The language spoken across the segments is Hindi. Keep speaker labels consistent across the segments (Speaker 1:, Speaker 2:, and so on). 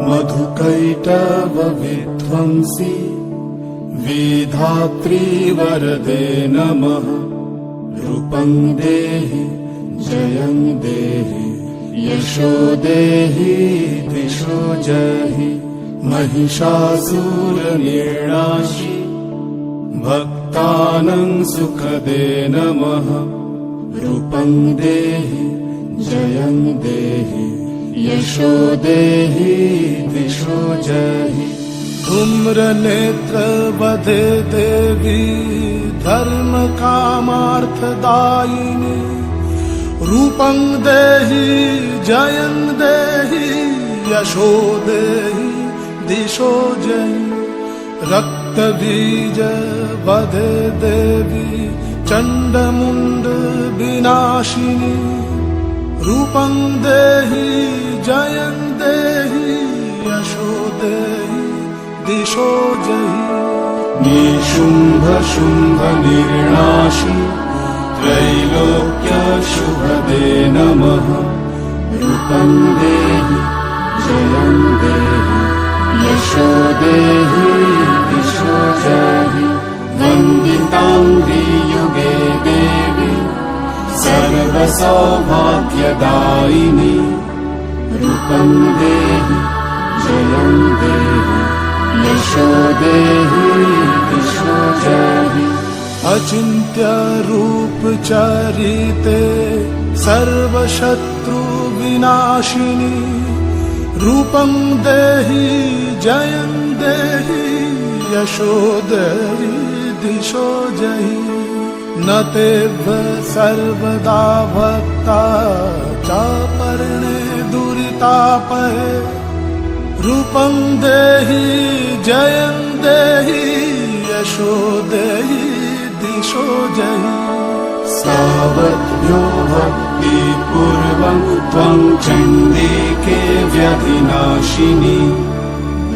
Speaker 1: मधुकैटव विध्वंसी विधात्री वरदे नमः। रूपं देहि जयं देहि यशो देहि दिशो जहि। महिषासुरनिर्णाशि भक्तानां सुखदे नमः। रूपं देहि जयं देहि यशो देहि दिशो जहि।
Speaker 2: धूम्रनेत्र वधे देवी धर्म कामार्थदायिनी। रूपं देहि जयं देहि यशो देहि दिशो जहि। रक्तबीज वधे देवी चण्डमुण्ड विनाशिनी। रूपं देहि जयं देहि यशो देहि दिशो जहि।
Speaker 1: निशुम्भ शुम्भ निर्णाशि त्रैलोक्य शुभदे नमः। रूपं देहि जयं देहि यशो देहि दिशो जहि। वन्दिताङ्घ्रि युगे देवी सर्वसौभाग्यदायिनी। रूपं देहि जयं देहि यशो देहि दिशो जहि।
Speaker 2: अचिन्त्य रूप चरिते सर्वशत्रु विनाशिनी। रूपं देहि जयं देहि यशो देहि दिशो जहि। न तेभ्य सर्वदा भक्ता चापर्णे दुरितापहे। रूपं देहि जयं देहि यशो देहि दिशो जहि।
Speaker 1: सावध्यो भक्तिपूर्वं त्वं चण्डिके व्यधिनाशिनी।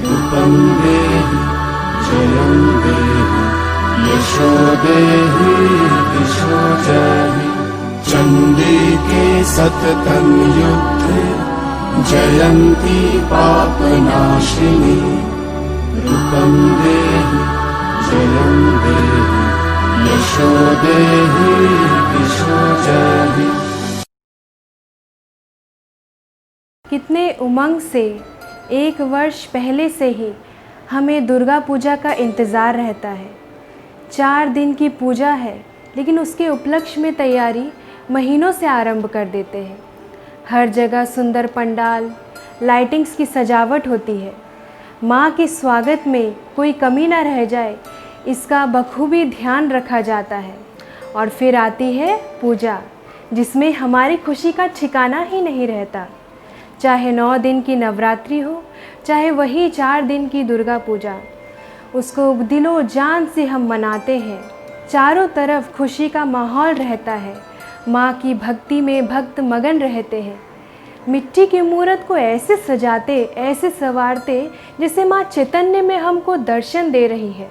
Speaker 1: रूपं देहि जयं देहि यशो देहि दिशो जहि। चण्डिके सततं युद्धे जयन्ती पापनाशिनी। रूपं देहि जयं देहि यशो देहि दिशो जहि।
Speaker 3: कितने उमंग से 1 वर्ष पहले से ही हमें दुर्गा पूजा का इंतज़ार रहता है। 4 दिन की पूजा है, लेकिन उसके उपलक्ष्य में तैयारी महीनों से आरंभ कर देते हैं। हर जगह सुंदर पंडाल, लाइटिंग्स की सजावट होती है। माँ के स्वागत में कोई कमी न रह जाए, इसका बखूबी ध्यान रखा जाता है। और फिर आती है पूजा, जिसमें हमारी खुशी का ठिकाना ही नहीं रहता। चाहे 9 दिन की नवरात्रि हो, चाहे वही 4 दिन की दुर्गा पूजा, उसको दिलो जान से हम मनाते हैं। चारों तरफ खुशी का माहौल रहता है। माँ की भक्ति में भक्त मगन रहते हैं। मिट्टी की मूर्त को ऐसे सजाते, ऐसे संवारते जैसे माँ चैतन्य में हमको दर्शन दे रही है।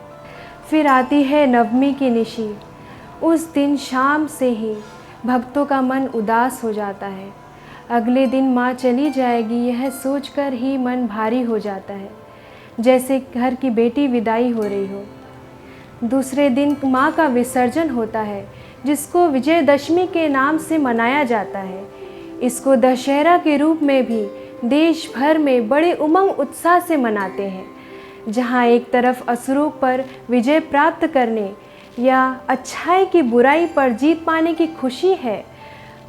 Speaker 3: फिर आती है नवमी की निशी। उस दिन शाम से ही भक्तों का मन उदास हो जाता है। अगले दिन माँ चली जाएगी, यह सोचकर ही मन भारी हो जाता है, जैसे घर की बेटी विदाई हो रही हो। दूसरे दिन माँ का विसर्जन होता है, जिसको विजयदशमी के नाम से मनाया जाता है। इसको दशहरा के रूप में भी देश भर में बड़े उमंग उत्साह से मनाते हैं। जहाँ एक तरफ असुरों पर विजय प्राप्त करने या अच्छाई की बुराई पर जीत पाने की खुशी है,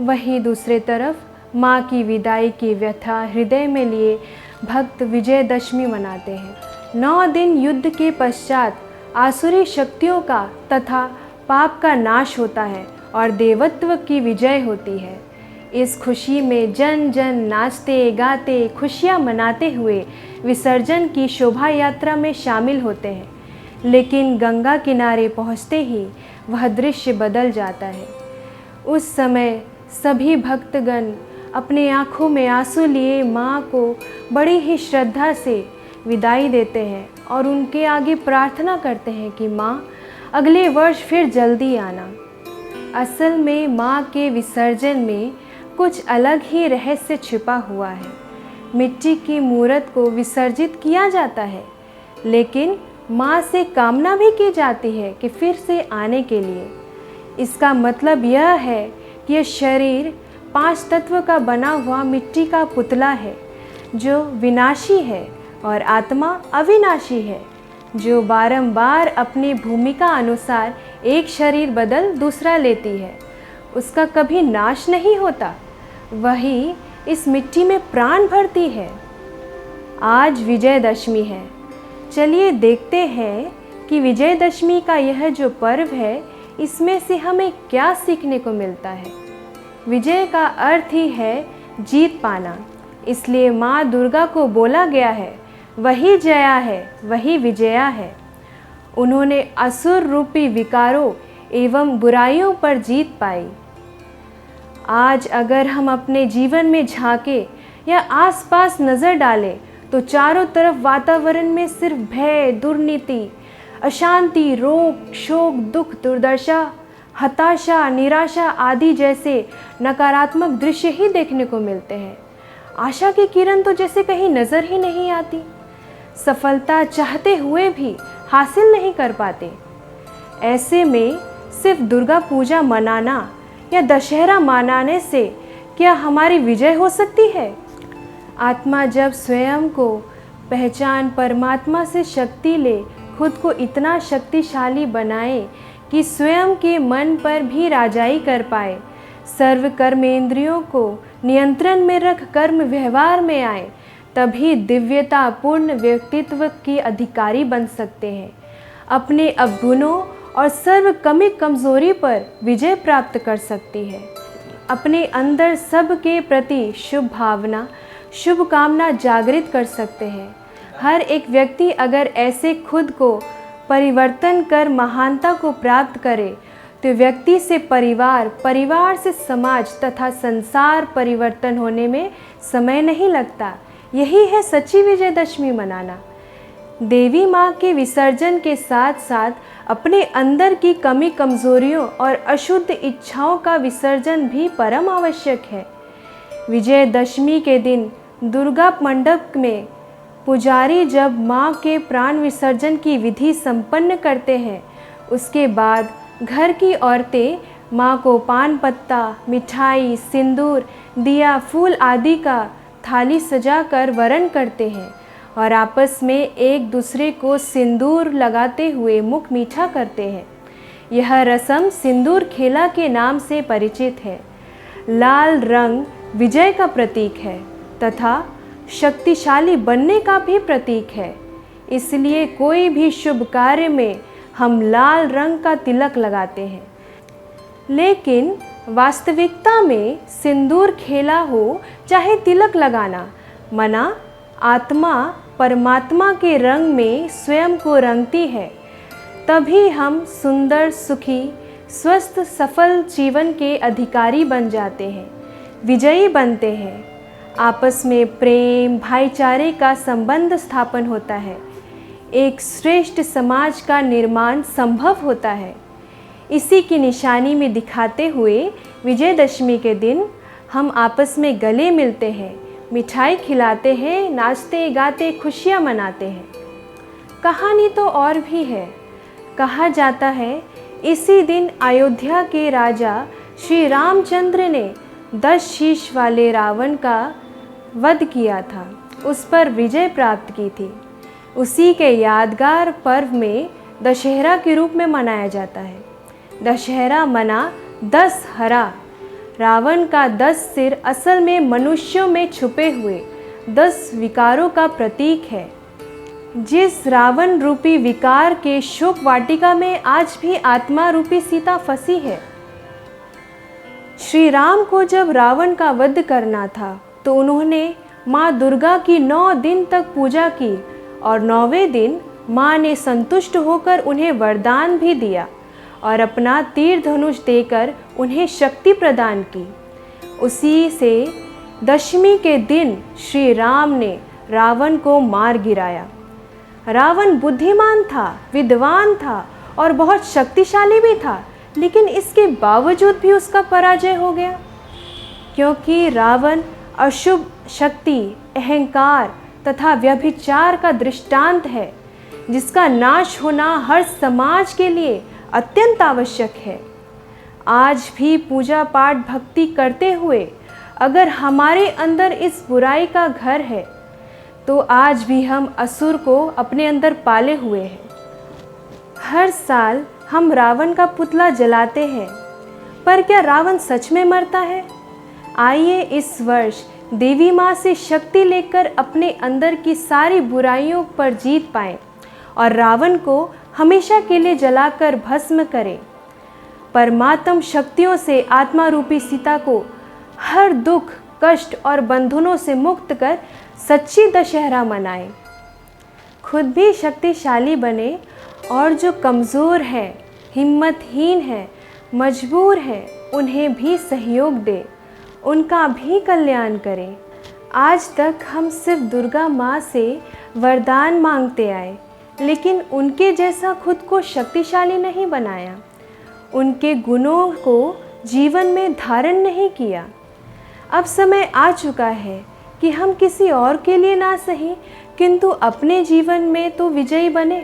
Speaker 3: वहीं दूसरे तरफ माँ की विदाई की व्यथा हृदय में लिए भक्त विजयदशमी मनाते हैं। 9 दिन युद्ध के पश्चात आसुरी शक्तियों का तथा पाप का नाश होता है और देवत्व की विजय होती है। इस खुशी में जन जन नाचते गाते खुशियाँ मनाते हुए विसर्जन की शोभा यात्रा में शामिल होते हैं। लेकिन गंगा किनारे पहुँचते ही वह दृश्य बदल जाता है। उस समय सभी भक्तगण अपने आँखों में आंसू लिए माँ को बड़ी ही श्रद्धा से विदाई देते हैं और उनके आगे प्रार्थना करते हैं कि माँ अगले वर्ष फिर जल्दी आना। असल में माँ के विसर्जन में कुछ अलग ही रहस्य छिपा हुआ है। मिट्टी की मूर्त को विसर्जित किया जाता है, लेकिन माँ से कामना भी की जाती है कि फिर से आने के लिए। इसका मतलब यह है कि यह शरीर 5 तत्व का बना हुआ मिट्टी का पुतला है जो विनाशी है, और आत्मा अविनाशी है जो बारंबार अपनी भूमिका अनुसार एक शरीर बदल दूसरा लेती है। उसका कभी नाश नहीं होता, वही इस मिट्टी में प्राण भरती है। आज विजयदशमी है। चलिए देखते हैं कि विजयदशमी का यह जो पर्व है, इसमें से हमें क्या सीखने को मिलता है। विजय का अर्थ ही है जीत पाना, इसलिए माँ दुर्गा को बोला गया है, वही जया है, वही विजया है। उन्होंने असुर रूपी विकारों एवं बुराइयों पर जीत पाई। आज अगर हम अपने जीवन में झांके या आसपास नज़र डालें तो चारों तरफ वातावरण में सिर्फ भय, दुर्नीति, अशांति, रोग, शोक, दुख, दुर्दशा, हताशा, निराशा आदि जैसे नकारात्मक दृश्य ही देखने को मिलते हैं। आशा की किरण तो जैसे कहीं नज़र ही नहीं आती। सफलता चाहते हुए भी हासिल नहीं कर पाते। ऐसे में सिर्फ दुर्गा पूजा मनाना या दशहरा मनाने से क्या हमारी विजय हो सकती है? आत्मा जब स्वयं को पहचान परमात्मा से शक्ति ले, खुद को इतना शक्तिशाली बनाए कि स्वयं के मन पर भी राजाई कर पाए, सर्व कर्मेंद्रियों को नियंत्रण में रख कर्म व्यवहार में आए, तभी दिव्यता पूर्ण व्यक्तित्व की अधिकारी बन सकते हैं। अपने अवगुणों और सर्व कमी कमजोरी पर विजय प्राप्त कर सकती है। अपने अंदर सबके प्रति शुभ भावना, शुभ कामना जागृत कर सकते हैं। हर एक व्यक्ति अगर ऐसे खुद को परिवर्तन कर महानता को प्राप्त करे तो व्यक्ति से परिवार, परिवार से समाज तथा संसार परिवर्तन होने में समय नहीं लगता। यही है सच्ची विजयदशमी मनाना। देवी माँ के विसर्जन के साथ साथ अपने अंदर की कमी कमजोरियों और अशुद्ध इच्छाओं का विसर्जन भी परम आवश्यक है। विजयदशमी के दिन दुर्गा मंडप में पुजारी जब माँ के प्राण विसर्जन की विधि संपन्न करते हैं, उसके बाद घर की औरतें माँ को पान पत्ता, मिठाई, सिंदूर, दिया, फूल आदि का थाली सजाकर वरण करते हैं और आपस में एक दूसरे को सिंदूर लगाते हुए मुख मीठा करते हैं। यह रस्म सिंदूर खेला के नाम से परिचित है। लाल रंग विजय का प्रतीक है तथा शक्तिशाली बनने का भी प्रतीक है। इसलिए कोई भी शुभ कार्य में हम लाल रंग का तिलक लगाते हैं। लेकिन वास्तविकता में सिंदूर खेला हो चाहे तिलक लगाना, मना आत्मा परमात्मा के रंग में स्वयं को रंगती है। तभी हम सुंदर, सुखी, स्वस्थ, सफल जीवन के अधिकारी बन जाते हैं, विजयी बनते हैं। आपस में प्रेम, भाईचारे का संबंध स्थापन होता है। एक श्रेष्ठ समाज का निर्माण संभव होता है। इसी की निशानी में दिखाते हुए विजयदशमी के दिन हम आपस में गले मिलते हैं, मिठाई खिलाते हैं, नाचते गाते खुशियाँ मनाते हैं। कहानी तो और भी है। कहा जाता है इसी दिन अयोध्या के राजा श्री रामचंद्र ने 10 शीश वाले रावण का वध किया था, उस पर विजय प्राप्त की थी। उसी के यादगार पर्व में दशहरा के रूप में मनाया जाता है। दशहरा मना 10 हरा। रावण का 10 सिर असल में मनुष्यों में छुपे हुए 10 विकारों का प्रतीक है। जिस रावण रूपी विकार के शोक वाटिका में आज भी आत्मा रूपी सीता फंसी है। श्री राम को जब रावण का वध करना था तो उन्होंने माँ दुर्गा की 9 दिन तक पूजा की और 9वें दिन माँ ने संतुष्ट होकर उन्हें वरदान भी दिया और अपना तीर धनुष देकर उन्हें शक्ति प्रदान की। उसी से दशमी के दिन श्री राम ने रावण को मार गिराया। रावण बुद्धिमान था, विद्वान था और बहुत शक्तिशाली भी था, लेकिन इसके बावजूद भी उसका पराजय हो गया, क्योंकि रावण अशुभ शक्ति, अहंकार तथा व्यभिचार का दृष्टांत है, जिसका नाश होना हर समाज के लिए अत्यंत आवश्यक है। आज भी पूजा पाठ भक्ति करते हुए अगर हमारे अंदर इस बुराई का घर है, तो आज भी हम असुर को अपने अंदर पाले हुए हैं। हर साल हम रावण का पुतला जलाते हैं, पर क्या रावण सच में मरता है? आइए इस वर्ष देवी माँ से शक्ति लेकर अपने अंदर की सारी बुराइयों पर जीत पाएं और रावण को हमेशा के लिए जलाकर भस्म करें। परमात्म शक्तियों से आत्मा रूपी सीता को हर दुख, कष्ट और बंधनों से मुक्त कर सच्ची दशहरा मनाएं। खुद भी शक्तिशाली बने और जो कमज़ोर है, हिम्मतहीन है, मजबूर है, उन्हें भी सहयोग दे, उनका भी कल्याण करें। आज तक हम सिर्फ दुर्गा माँ से वरदान मांगते आए, लेकिन उनके जैसा खुद को शक्तिशाली नहीं बनाया, उनके गुणों को जीवन में धारण नहीं किया। अब समय आ चुका है कि हम किसी और के लिए ना सही, किंतु अपने जीवन में तो विजयी बने।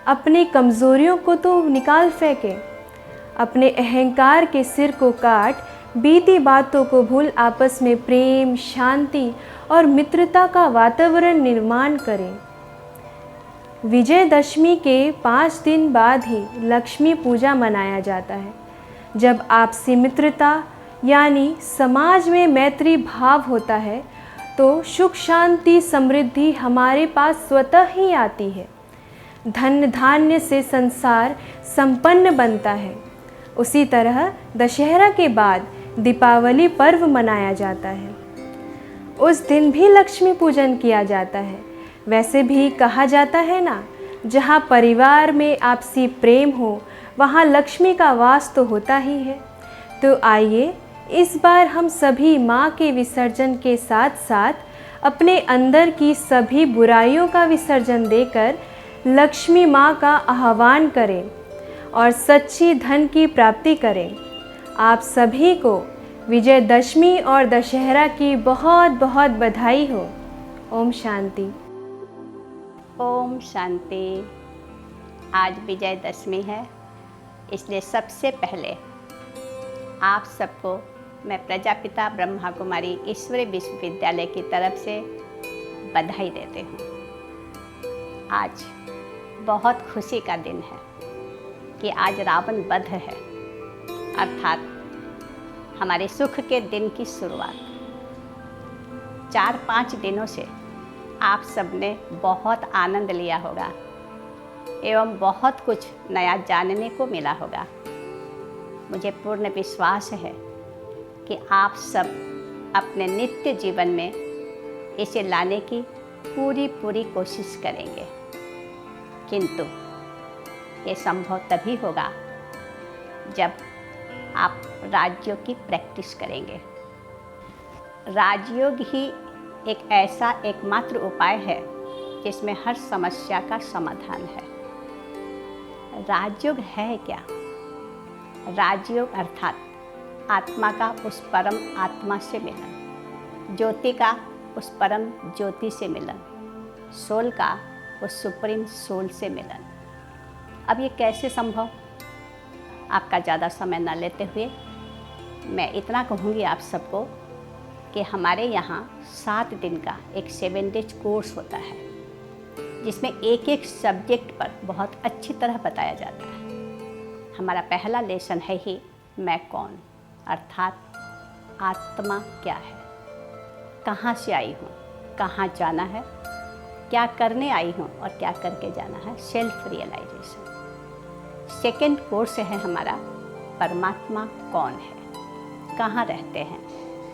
Speaker 3: अपनी कमज़ोरियों को तो निकाल फेंकें, अपने अहंकार के सिर को काट बीती बातों को भूल आपस में प्रेम, शांति और मित्रता का वातावरण निर्माण करें। विजयदशमी के 5 दिन बाद ही लक्ष्मी पूजा मनाया जाता है, जब आपसी मित्रता यानी समाज में मैत्री भाव होता है, तो सुख, शांति, समृद्धि हमारे पास स्वतः ही आती है। धन धान्य से संसार संपन्न बनता है। उसी तरह दशहरा के बाद दीपावली पर्व मनाया जाता है। उस दिन भी लक्ष्मी पूजन किया जाता है। वैसे भी कहा जाता है ना, जहाँ परिवार में आपसी प्रेम हो, वहाँ लक्ष्मी का वास तो होता ही है। तो आइए इस बार हम सभी माँ के विसर्जन के साथ साथ अपने अंदर की सभी बुराइयों का विसर्जन देकर लक्ष्मी माँ का आह्वान करें और सच्ची धन की प्राप्ति करें। आप सभी को विजयदशमी और दशहरा की बहुत बहुत बधाई हो। ओम शांति।
Speaker 4: ओम शांति। आज विजयदशमी है, इसलिए सबसे पहले आप सबको मैं प्रजापिता ब्रह्मा कुमारी ईश्वरी विश्वविद्यालय की तरफ से बधाई देते हूँ। आज बहुत खुशी का दिन है कि आज रावण वध है, अर्थात हमारे सुख के दिन की शुरुआत। 4-5 दिनों से आप सबने बहुत आनंद लिया होगा एवं बहुत कुछ नया जानने को मिला होगा। मुझे पूर्ण विश्वास है कि आप सब अपने नित्य जीवन में इसे लाने की पूरी कोशिश करेंगे, किंतु ये संभव तभी होगा जब आप राजयोग की प्रैक्टिस करेंगे। राजयोग ही एक ऐसा एकमात्र उपाय है जिसमें हर समस्या का समाधान है। राजयोग है क्या? राजयोग अर्थात आत्मा का उस परम आत्मा से मिलन, ज्योति का उस परम ज्योति से मिलन, सोल का उस सुप्रीम सोल से मिलन। अब ये कैसे संभव? आपका ज़्यादा समय न लेते हुए मैं इतना कहूँगी आप सबको कि हमारे यहाँ 7 दिन का एक 7 डेज कोर्स होता है, जिसमें एक एक सब्जेक्ट पर बहुत अच्छी तरह बताया जाता है। हमारा पहला लेसन है ही मैं कौन, अर्थात आत्मा क्या है, कहाँ से आई हूँ, कहाँ जाना है, क्या करने आई हूँ और क्या करके जाना है, सेल्फ रियलाइजेशन। सेकेंड कोर्स है हमारा परमात्मा कौन है, कहाँ रहते हैं,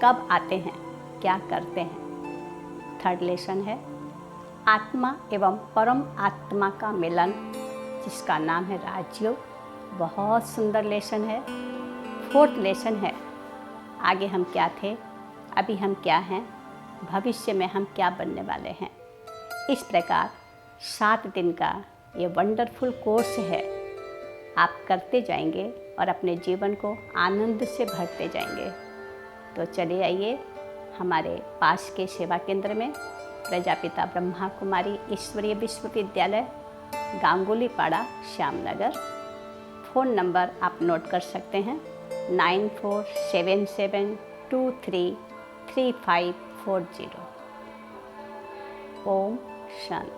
Speaker 4: कब आते हैं, क्या करते हैं। थर्ड लेसन है आत्मा एवं परम आत्मा का मिलन, जिसका नाम है राजयोग। बहुत सुंदर लेसन है। फोर्थ लेसन है आगे हम क्या थे, अभी हम क्या हैं, भविष्य में हम क्या बनने वाले हैं। इस प्रकार 7 दिन का ये वंडरफुल कोर्स है। आप करते जाएंगे और अपने जीवन को आनंद से भरते जाएंगे। तो चलिए आइए हमारे पास के सेवा केंद्र में प्रजापिता ब्रह्मा कुमारी ईश्वरीय विश्वविद्यालय, गांगुली पाड़ा, श्यामनगर। फ़ोन नंबर आप नोट कर सकते हैं 9477233540। ओम शांति।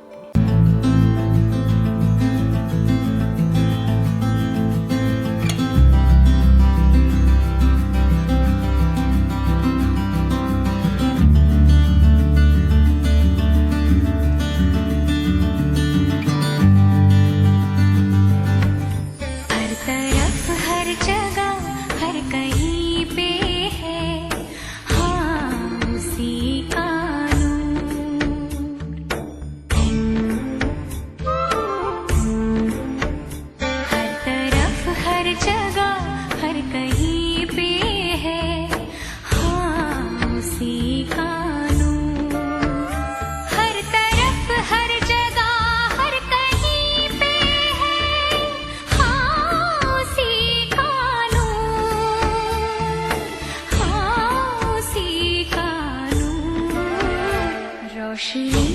Speaker 5: रोशनी